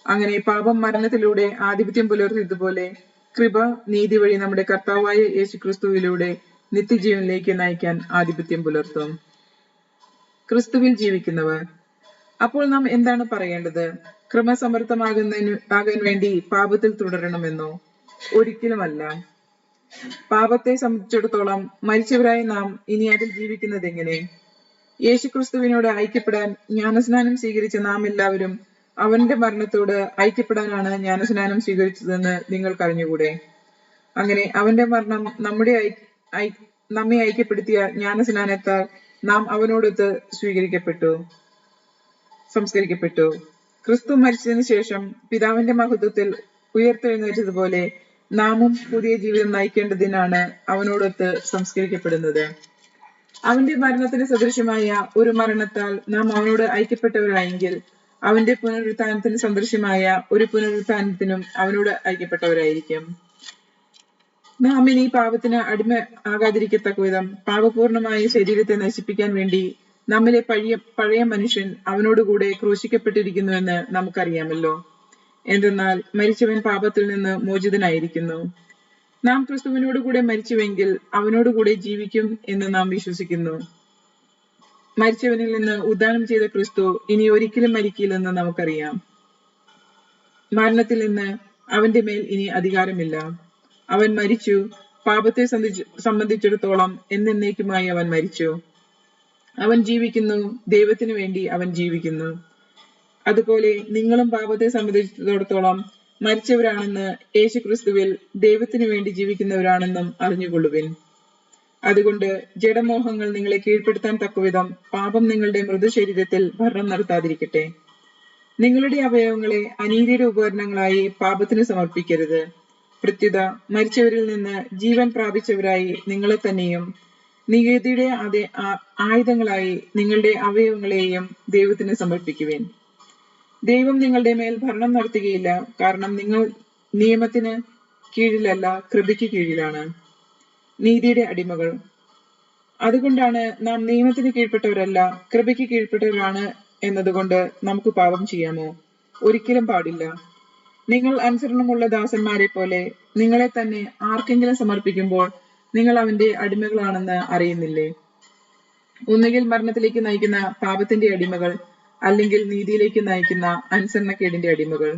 അങ്ങനെ പാപം മരണത്തിലൂടെ ആധിപത്യം പുലർത്തിയതുപോലെ കൃപ നീതി വഴി നമ്മുടെ കർത്താവായ യേശു ക്രിസ്തുവിലൂടെ നിത്യജീവനിലേക്ക് നയിക്കാൻ ആധിപത്യം പുലർത്തും. ക്രിസ്തുവിൽ ജീവിക്കുന്നവർ. അപ്പോൾ നാം എന്താണ് പറയേണ്ടത്? ക്രമസമർത്ഥമാകാൻ വേണ്ടി പാപത്തിൽ തുടരണമെന്നോ? ഒരിക്കലുമല്ല. പാപത്തെ സംബന്ധിച്ചിടത്തോളം മരിച്ചവരായ നാം ഇനി അതിൽ ജീവിക്കുന്നത് എങ്ങനെ? യേശുക്രിസ്തുവിനോട് ഐക്യപ്പെടാൻ ജ്ഞാനസ്നാനം സ്വീകരിച്ച നാം എല്ലാവരും അവന്റെ മരണത്തോട് ഐക്യപ്പെടാനാണ് ജ്ഞാനസ്നാനം സ്വീകരിച്ചതെന്ന് നിങ്ങൾക്ക് അറിഞ്ഞുകൂടെ? അങ്ങനെ അവന്റെ മരണം നമ്മെ ഐക്യപ്പെടുത്തിയ ജ്ഞാനസ്നാനത്താൽ നാം അവനോടൊത്ത് സംസ്കരിക്കപ്പെട്ടു. ക്രിസ്തു മരിച്ചതിന് ശേഷം പിതാവിന്റെ മഹത്വത്തിൽ ഉയർത്തെഴുന്നേറ്റതുപോലെ നാമും പുതിയ ജീവിതം നയിക്കേണ്ടതിനാണ് അവനോടൊത്ത് സംസ്കരിക്കപ്പെടുന്നത്. അവന്റെ മരണത്തിന് സദൃശമായ ഒരു മരണത്താൽ നാം അവനോട് ഐക്യപ്പെട്ടവരായെങ്കിൽ അവന്റെ പുനരുത്ഥാനത്തിന് സദൃശമായ ഒരു പുനരുത്ഥാനത്തിനും അവനോട് ഐക്യപ്പെട്ടവരായിരിക്കും. നാം ഇനി പാപത്തിന് അടിമ ആകാതിരിക്കത്തക്ക വിധം പാപപൂർണമായ ശരീരത്തെ നശിപ്പിക്കാൻ വേണ്ടി നമ്മിലെ പഴയ മനുഷ്യൻ അവനോടുകൂടെ ക്രൂശിക്കപ്പെട്ടിരിക്കുന്നുവെന്ന് നമുക്കറിയാമല്ലോ. എന്തെന്നാൽ മരിച്ചവൻ പാപത്തിൽ നിന്ന് മോചിതനായിരിക്കുന്നു. നാം ക്രിസ്തുവിനോടുകൂടെ മരിച്ചുവെങ്കിൽ അവനോടുകൂടെ ജീവിക്കും എന്ന് നാം വിശ്വസിക്കുന്നു. മരിച്ചവനിൽ നിന്ന് ഉദ്ധാനം ചെയ്ത ക്രിസ്തു ഇനി ഒരിക്കലും മരിക്കില്ലെന്ന് നമുക്കറിയാം. മരണത്തിൽ നിന്ന് അവന്റെ മേൽ ഇനി അധികാരമില്ല. അവൻ മരിച്ചു. പാപത്തെ സംബന്ധിച്ചിടത്തോളം എന്നേക്കുമായി അവൻ മരിച്ചു. അവൻ ജീവിക്കുന്നു. ദൈവത്തിനു വേണ്ടി അവൻ ജീവിക്കുന്നു. അതുപോലെ നിങ്ങളും പാപത്തെ സംബന്ധിച്ചിടത്തോളം മരിച്ചവരാണെന്ന് യേശു ക്രിസ്തുവിൽ ദൈവത്തിനു വേണ്ടി ജീവിക്കുന്നവരാണെന്നും അറിഞ്ഞുകൊള്ളുവിൻ. അതുകൊണ്ട് ജഡമോഹങ്ങൾ നിങ്ങളെ കീഴ്പ്പെടുത്താൻ തക്കവിധം പാപം നിങ്ങളുടെ മൃതശരീരത്തിൽ ഭരണം നടത്താതിരിക്കട്ടെ. നിങ്ങളുടെ അവയവങ്ങളെ അനീതിയുടെ ഉപകരണങ്ങളായി പാപത്തിന് സമർപ്പിക്കരുത്. പ്രത്യുത മരിച്ചവരിൽ നിന്ന് ജീവൻ പ്രാപിച്ചവരായി നിങ്ങളെ തന്നെയും നീതിയുടെ ആയുധങ്ങളായി നിങ്ങളുടെ അവയവങ്ങളെയും ദൈവത്തിന് സമർപ്പിക്കുവിൻ. ദൈവം നിങ്ങളുടെ മേൽ ഭരണം നടത്തുകയില്ല. കാരണം നിങ്ങൾ നിയമത്തിന് കീഴിലല്ല, കൃപയ്ക്ക് കീഴിലാണ്. നീതിയുടെ അടിമകൾ. അതുകൊണ്ടാണ് നാം നിയമത്തിന് കീഴ്പ്പെട്ടവരല്ല, കൃപയ്ക്ക് കീഴ്പ്പെട്ടവരാണ് എന്നതുകൊണ്ട് നമുക്ക് പാപം ചെയ്യാമോ? ഒരിക്കലും പാടില്ല. നിങ്ങൾ അനുസരണമുള്ള ദാസന്മാരെ പോലെ നിങ്ങളെ തന്നെ ആർക്കെങ്കിലും സമർപ്പിക്കുമ്പോൾ നിങ്ങൾ അവന്റെ അടിമകളാണെന്ന് അറിയുന്നില്ലേ? ഒന്നുകിൽ മരണത്തിലേക്ക് നയിക്കുന്ന പാപത്തിന്റെ അടിമകൾ, അല്ലെങ്കിൽ നീതിയിലേക്ക് നയിക്കുന്ന അനുസരണക്കേടിന്റെ അടിമകൾ.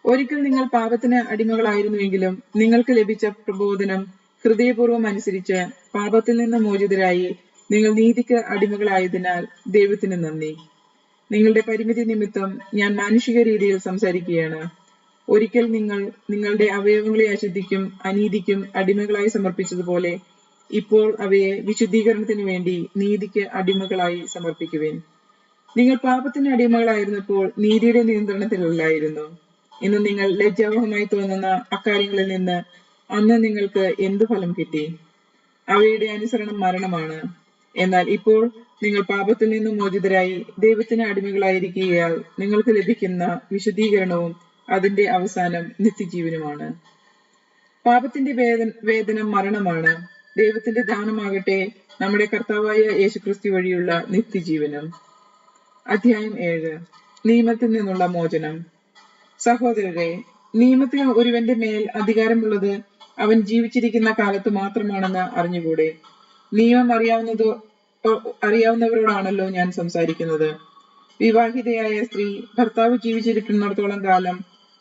ഒരിക്കൽ നിങ്ങൾ പാപത്തിന് അടിമകളായിരുന്നുവെങ്കിലും നിങ്ങൾക്ക് ലഭിച്ച പ്രബോധനം ഹൃദയപൂർവ്വം അനുസരിച്ച് പാപത്തിൽ നിന്ന് മോചിതരായി നിങ്ങൾ നീതിക്ക് അടിമകളായതിനാൽ ദൈവത്തിന് നന്ദി. നിങ്ങളുടെ പരിമിതി നിമിത്തം ഞാൻ മാനുഷിക രീതിയിൽ സംസാരിക്കുകയാണ്. ഒരിക്കൽ നിങ്ങൾ നിങ്ങളുടെ അവയവങ്ങളെ അശുദ്ധിക്കും അനീതിക്കും അടിമകളായി സമർപ്പിച്ചതുപോലെ ഇപ്പോൾ അവയെ വിശുദ്ധീകരണത്തിന് വേണ്ടി നീതിക്ക് അടിമകളായി സമർപ്പിക്കുവിൻ. നിങ്ങൾ പാപത്തിന് അടിമകളായിരുന്നപ്പോൾ നീതിയുടെ നിയന്ത്രണത്തിലല്ലായിരുന്നു. ഇന്ന് നിങ്ങൾ ലജ്ജാവഹമായി തോന്നുന്ന അക്കാര്യങ്ങളിൽ നിന്ന് അന്ന് നിങ്ങൾക്ക് എന്ത് ഫലം കിട്ടി? അവയുടെ അനുസരണം മരണമാണ്. എന്നാൽ ഇപ്പോൾ നിങ്ങൾ പാപത്തിൽ നിന്നും മോചിതരായി ദൈവത്തിന് അടിമകളായിരിക്കുകയാൽ നിങ്ങൾക്ക് ലഭിക്കുന്ന വിശുദ്ധീകരണവും അതിന്റെ അവസാനം നിത്യജീവനുമാണ്. പാപത്തിന്റെ വേദനം മരണമാണ്. ദൈവത്തിന്റെ ദാനമാകട്ടെ നമ്മുടെ കർത്താവായ യേശുക്രിസ്തു വഴിയുള്ള നിത്യജീവനം. അധ്യായം 7. നിയമത്തിൽ നിന്നുള്ള മോചനം. സഹോദരരെ, നിയമത്തിന് ഒരുവന്റെ മേൽ അധികാരമുള്ളത് അവൻ ജീവിച്ചിരിക്കുന്ന കാലത്ത് മാത്രമാണെന്ന് അറിഞ്ഞുകൂടെ? നിയമം അറിയാവുന്നവരോടാണല്ലോ ഞാൻ സംസാരിക്കുന്നത്. വിവാഹിതയായ സ്ത്രീ ഭർത്താവ് ജീവിച്ചിരിക്കുന്നിടത്തോളം കാലം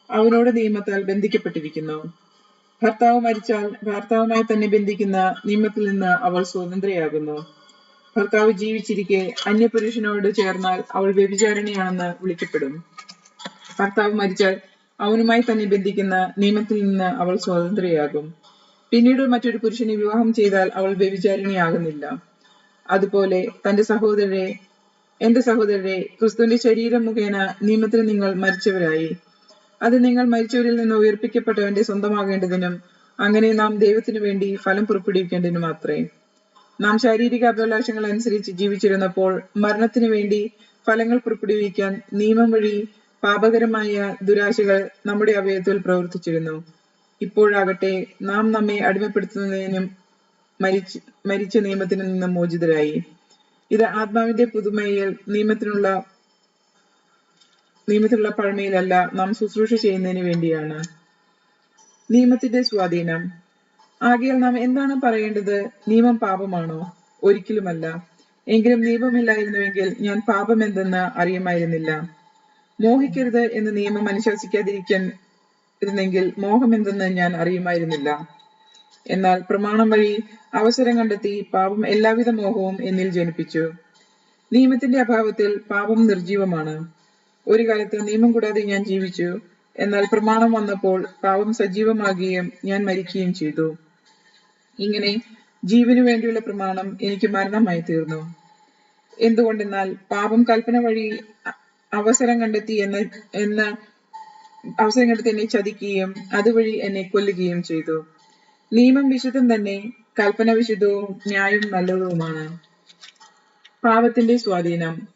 അവനോട് നിയമത്താൽ ബന്ധിക്കപ്പെട്ടിരിക്കുന്നു. ഭർത്താവ് മരിച്ചാൽ ഭർത്താവുമായി തന്നെ ബന്ധിക്കുന്ന നിയമത്തിൽ നിന്ന് അവൾ സ്വതന്ത്രയാകുന്നു. ഭർത്താവ് ജീവിച്ചിരിക്കെ അന്യപുരുഷനോട് ചേർന്നാൽ അവൾ വ്യഭിചാരിണിയാണെന്ന് വിളിക്കപ്പെടും. ഭർത്താവ് മരിച്ചാൽ അവനുമായി തന്നെ ബന്ധിക്കുന്ന നിയമത്തിൽ നിന്ന് അവൾ സ്വതന്ത്രയാകും. പിന്നീട് മറ്റൊരു പുരുഷനെ വിവാഹം ചെയ്താൽ അവൾ വ്യഭിചാരിണിയാകുന്നില്ല. അതുപോലെ എന്റെ സഹോദരരെ, ക്രിസ്തുവിന്റെ ശരീരം മുഖേന നിയമത്തിന് നിങ്ങൾ മരിച്ചവരായി. അത് നിങ്ങൾ മരിച്ചവരിൽ നിന്ന് ഉയർപ്പിക്കപ്പെട്ടവന്റെ സ്വന്തമാകേണ്ടതിനും അങ്ങനെ നാം ദൈവത്തിനു വേണ്ടി ഫലം പുറപ്പെടുവിക്കേണ്ടതിനും മാത്രമേ. നാം ശാരീരിക അഭിലാഷങ്ങൾ അനുസരിച്ച് ജീവിച്ചിരുന്നപ്പോൾ മരണത്തിനു വേണ്ടി ഫലങ്ങൾ പുറപ്പെടുവിക്കാൻ നിയമം വഴി പാപകരമായ ദുരാശകൾ നമ്മുടെ അവയവത്തിൽ പ്രവർത്തിച്ചിരുന്നു. ഇപ്പോഴാകട്ടെ നാം നമ്മെ അടിമപ്പെടുത്തുന്നതിനും മരിച്ച നിയമത്തിൽ നിന്ന് മോചിതരായി. ഇത് ആത്മാവിന്റെ പുതുമയിൽ നിയമത്തിലുള്ള പഴമയിലല്ല നാം ശുശ്രൂഷ ചെയ്യുന്നതിന് വേണ്ടിയാണ്. നിയമത്തിന്റെ സ്വാധീനം. ആകയാൽ നാം എന്താണ് പറയേണ്ടത്? നിയമം പാപമാണോ? ഒരിക്കലുമല്ല. എങ്കിലും നിയമമില്ലായിരുന്നുവെങ്കിൽ ഞാൻ പാപം എന്തെന്ന് അറിയുമായിരുന്നില്ല. മോഹിക്കരുത് എന്ന് നിയമം അനുശാസിക്കാതിരിക്കുന്നെങ്കിൽ മോഹം എന്തെന്ന് ഞാൻ അറിയുമായിരുന്നില്ല. എന്നാൽ പ്രമാണം വഴി അവസരം കണ്ടെത്തി പാപം എല്ലാവിധ മോഹവും എന്നിൽ ജനിപ്പിച്ചു. നിയമത്തിന്റെ അഭാവത്തിൽ പാപം നിർജീവമാണ്. ഒരു കാലത്ത് നിയമം കൂടാതെ ഞാൻ ജീവിച്ചു. എന്നാൽ പ്രമാണം വന്നപ്പോൾ പാപം സജീവമാകുകയും ഞാൻ മരിക്കുകയും ചെയ്തു. ഇങ്ങനെ ജീവനു വേണ്ടിയുള്ള പ്രമാണം എനിക്ക് മരണമായി തീർന്നു. എന്തുകൊണ്ടെന്നാൽ പാപം കൽപ്പന വഴി അവസരം കണ്ടെത്തി എന്നെ ചതിക്കുകയും അതുവഴി എന്നെ കൊല്ലുകയും ചെയ്തു. നിയമം വിശുദ്ധം തന്നെ, കൽപ്പന വിശുദ്ധവും ന്യായവും നല്ലതുമാണ്. പാപത്തിന്റെ സ്വാധീനം.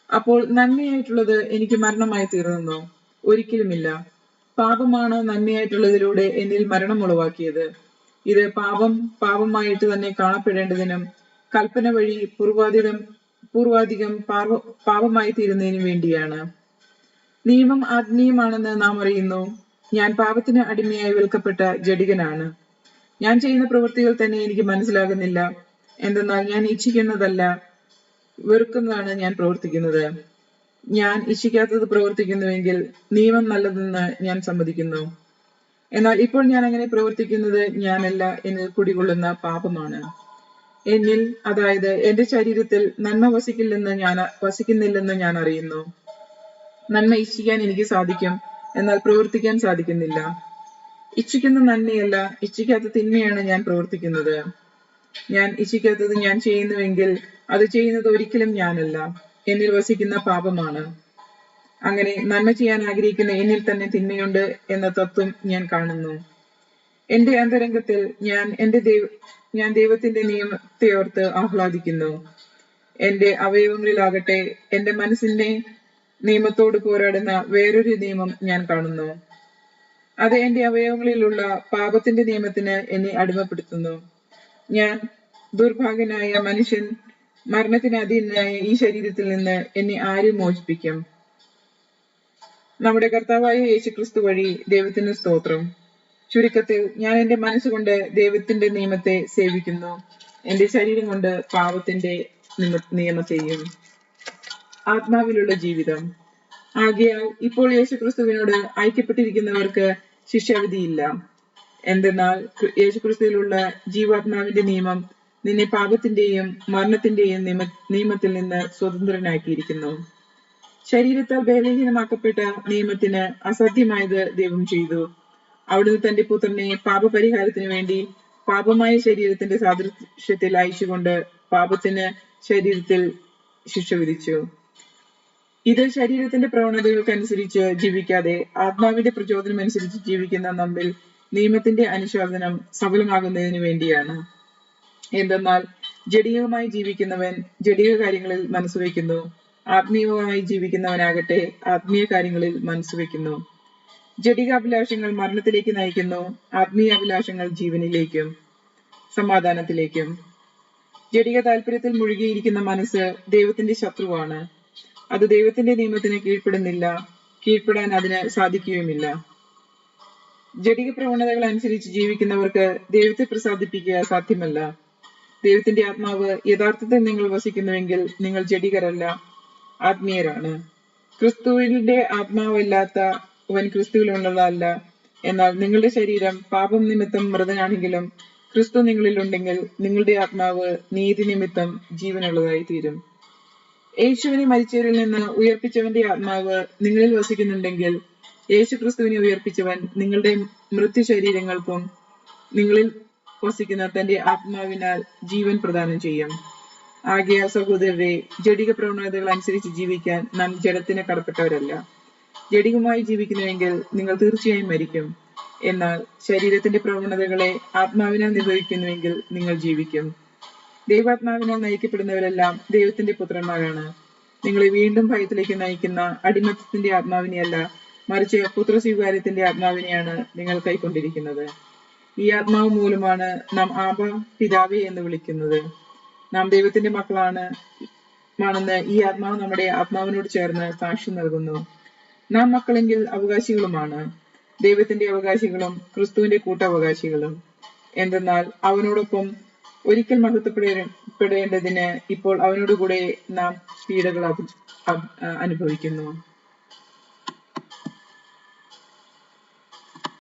അപ്പോൾ നന്മയായിട്ടുള്ളത് എനിക്ക് മരണമായി തീർന്നോ? ഒരിക്കലുമില്ല. പാപമാണ് നന്മയായിട്ടുള്ളതിലൂടെ എന്നിൽ മരണം ഉളവാക്കിയത്. ഇത് പാപമായിട്ട് തന്നെ കാണപ്പെടേണ്ടതിനും കൽപ്പന വഴി പൂർവാധികം പാപമായി തീരുന്നതിനും വേണ്ടിയാണ്. നിയമം ആത്മീയമാണെന്ന് നാം അറിയുന്നു. ഞാൻ പാപത്തിന് അടിമയായി വിൽക്കപ്പെട്ട ജഡികനാണ്. ഞാൻ ചെയ്യുന്ന പ്രവൃത്തികൾ തന്നെ എനിക്ക് മനസ്സിലാകുന്നില്ല. എന്തെന്നാൽ ഞാൻ ഇച്ഛിക്കുന്നതല്ല, വെറുക്കുന്നതാണ് ഞാൻ പ്രവർത്തിക്കുന്നത്. ഞാൻ ഇച്ഛിക്കാത്തത് പ്രവർത്തിക്കുന്നുവെങ്കിൽ നിയമം നല്ലതെന്ന് ഞാൻ സമ്മതിക്കുന്നു. എന്നാൽ ഇപ്പോൾ ഞാൻ അങ്ങനെ പ്രവർത്തിക്കുന്നത് ഞാനല്ല, എന്നിൽ കുടികൊള്ളുന്ന പാപമാണ്. എന്നിൽ, അതായത് എന്റെ ശരീരത്തിൽ നന്മ വസിക്കുന്നില്ലെന്ന് ഞാൻ അറിയുന്നു. നന്മ ഇച്ഛിക്കാൻ എനിക്ക് സാധിക്കും, എന്നാൽ പ്രവർത്തിക്കാൻ സാധിക്കുന്നില്ല. ഇച്ഛിക്കുന്ന നന്മയല്ല, ഇച്ഛിക്കാത്ത തിന്മയാണ് ഞാൻ പ്രവർത്തിക്കുന്നത്. ഞാൻ ഇച്ഛിക്കാത്തത് ഞാൻ ചെയ്യുന്നുവെങ്കിൽ അത് ചെയ്യുന്നത് ഒരിക്കലും ഞാനല്ല, എന്നിൽ വസിക്കുന്ന പാപമാണ്. അങ്ങനെ നന്മ ചെയ്യാൻ ആഗ്രഹിക്കുന്ന എന്നിൽ തന്നെ തിന്മയുണ്ട് എന്ന തത്വം ഞാൻ കാണുന്നു. എന്റെ അന്തരംഗത്തിൽ ഞാൻ ദൈവത്തിന്റെ നിയമത്തെ ഓർത്ത് ആഹ്ലാദിക്കുന്നു. എന്റെ അവയവങ്ങളിലാകട്ടെ എന്റെ മനസ്സിന്റെ നിയമത്തോട് പോരാടുന്ന വേറൊരു നിയമം ഞാൻ കാണുന്നു. അത് എന്റെ അവയവങ്ങളിലുള്ള പാപത്തിന്റെ നിയമത്തിന് എന്നെ അടിമപ്പെടുത്തുന്നു. ഞാൻ ദുർഭാഗ്യനായ മനുഷ്യൻ, മരണത്തിന് അധീനനായ ഈ ശരീരത്തിൽ നിന്ന് എന്നെ ആര് മോചിപ്പിക്കും? നമ്മുടെ കർത്താവായ യേശുക്രിസ്തു വഴി ദൈവത്തിന് സ്തോത്രം. ചുരുക്കത്തിൽ ഞാൻ എന്റെ മനസ്സുകൊണ്ട് ദൈവത്തിന്റെ നിയമത്തെ സേവിക്കുന്നു, എന്റെ ശരീരം കൊണ്ട് പാപത്തിന്റെ നിയമത്തെയും. ആത്മാവിലുള്ള ജീവിതം. ആകയാൽ ഇപ്പോൾ യേശുക്രിസ്തുവിനോട് ഐക്യപ്പെട്ടിരിക്കുന്നവർക്ക് ശിക്ഷാവിധിയില്ല. എന്തെന്നാൽ യേശുക്രിസ്തുവിലുള്ള ജീവാത്മാവിന്റെ നിയമം നിന്നെ പാപത്തിന്റെയും മരണത്തിന്റെയും നിയമത്തിൽ നിന്ന് സ്വതന്ത്രനാക്കിയിരിക്കുന്നു. ശരീരത്താൽ ബലഹീനമാക്കപ്പെട്ട നിയമത്തിന് അസാധ്യമായത് ദൈവം ചെയ്തു. അവിടുന്ന് തന്റെ പുത്രനെ പാപപരിഹാരത്തിന് വേണ്ടി പാപമായ ശരീരത്തിന്റെ സാദൃശ്യത്തിൽ അയച്ചുകൊണ്ട് പാപത്തിന് ശരീരത്തിൽ ശിക്ഷ വിധിച്ചു. ഇത് ശരീരത്തിന്റെ പ്രവണതകൾക്കനുസരിച്ച് ജീവിക്കാതെ ആത്മാവിന്റെ പ്രചോദനം അനുസരിച്ച് ജീവിക്കുന്ന നമ്മിൽ നിയമത്തിന്റെ അനുശാസനം സഫലമാകുന്നതിന് വേണ്ടിയാണ്. എന്തെന്നാൽ ജഡികമായി ജീവിക്കുന്നവൻ ജഡിക കാര്യങ്ങളിൽ മനസ്സുവെക്കുന്നു, ആത്മീയമായി ജീവിക്കുന്നവനാകട്ടെ ആത്മീയ കാര്യങ്ങളിൽ മനസ്സുവെക്കുന്നു. ജഡിക അഭിലാഷങ്ങൾ മരണത്തിലേക്ക് നയിക്കുന്നു, ആത്മീയ അഭിലാഷങ്ങൾ ജീവനിലേക്കും സമാധാനത്തിലേക്കും. ജഡിക താല്പര്യത്തിൽ മുഴുകിയിരിക്കുന്ന മനസ്സ് ദൈവത്തിന്റെ ശത്രുവാണ്. അത് ദൈവത്തിന്റെ നിയമത്തിന് കീഴ്പ്പെടാൻ അതിന് സാധിക്കുകയുമില്ല. ജഡിക പ്രവണതകൾ അനുസരിച്ച് ജീവിക്കുന്നവർക്ക് ദൈവത്തെ പ്രസാദിപ്പിക്കുക സാധ്യമല്ല. ദൈവത്തിന്റെ ആത്മാവ് യഥാർത്ഥത്തിൽ നിങ്ങൾ വസിക്കുന്നുവെങ്കിൽ നിങ്ങൾ ജഡികരല്ല, ആത്മീയരാണ്. ക്രിസ്തുവിന്റെ ആത്മാവല്ലാത്തവൻ ക്രിസ്തുവിലുള്ളതല്ല. എന്നാൽ നിങ്ങളുടെ ശരീരം പാപം നിമിത്തം മൃതനാണെങ്കിലും ക്രിസ്തു നിങ്ങളിൽ ഉണ്ടെങ്കിൽ നിങ്ങളുടെ ആത്മാവ് നീതി നിമിത്തം ജീവനുള്ളതായി തീരും. യേശുവിനെ മരിച്ചവരിൽ നിന്ന് ഉയർപ്പിച്ചവന്റെ ആത്മാവ് നിങ്ങളിൽ വസിക്കുന്നുണ്ടെങ്കിൽ യേശു ക്രിസ്തുവിനെ ഉയർപ്പിച്ചവൻ നിങ്ങളുടെ മൃത്യു ശരീരങ്ങൾക്കും നിങ്ങളിൽ വസിക്കുന്ന തന്റെ ആത്മാവിനാൽ ജീവൻ പ്രദാനം ചെയ്യും. ആകയാൽ സഹോദരരെ, ജഡിക പ്രവണതകൾ അനുസരിച്ച് ജീവിക്കാൻ നാം ജഡത്തിന് കടപ്പെട്ടവരല്ല. ജഡികമായി ജീവിക്കുന്നുവെങ്കിൽ നിങ്ങൾ തീർച്ചയായും മരിക്കും. എന്നാൽ ശരീരത്തിന്റെ പ്രവണതകളെ ആത്മാവിനാൽ നിർവഹിക്കുന്നുവെങ്കിൽ നിങ്ങൾ ജീവിക്കും. ദൈവാത്മാവിനാൽ നയിക്കപ്പെടുന്നവരെല്ലാം ദൈവത്തിന്റെ പുത്രന്മാരാണ്. നിങ്ങളെ വീണ്ടും ഭയത്തിലേക്ക് നയിക്കുന്ന അടിമത്തത്തിന്റെ ആത്മാവിനെയല്ല, മറിച്ച് പുത്രസ്വീകാര്യത്തിന്റെ ആത്മാവിനെയാണ് നിങ്ങൾ കൈക്കൊണ്ടിരിക്കുന്നത്. ഈ ആത്മാവ് മൂലമാണ് നാം ആബാ, പിതാവേ എന്ന് വിളിക്കുന്നത്. നാം ദൈവത്തിന്റെ മക്കളാണെന്ന് ഈ ആത്മാവ് നമ്മുടെ ആത്മാവിനോട് ചേർന്ന് സാക്ഷ്യം നൽകുന്നു. നാം മക്കളെങ്കിൽ അവകാശികളുമാണ്, ദൈവത്തിന്റെ അവകാശികളും ക്രിസ്തുവിന്റെ കൂട്ടവകാശികളും. എന്തെന്നാൽ അവനോടൊപ്പം ഒരിക്കൽ മഹത്വപ്പെടേണ്ടതിന് ഇപ്പോൾ അവനോടുകൂടെ നാം പീഡകൾ അനുഭവിക്കുന്നു.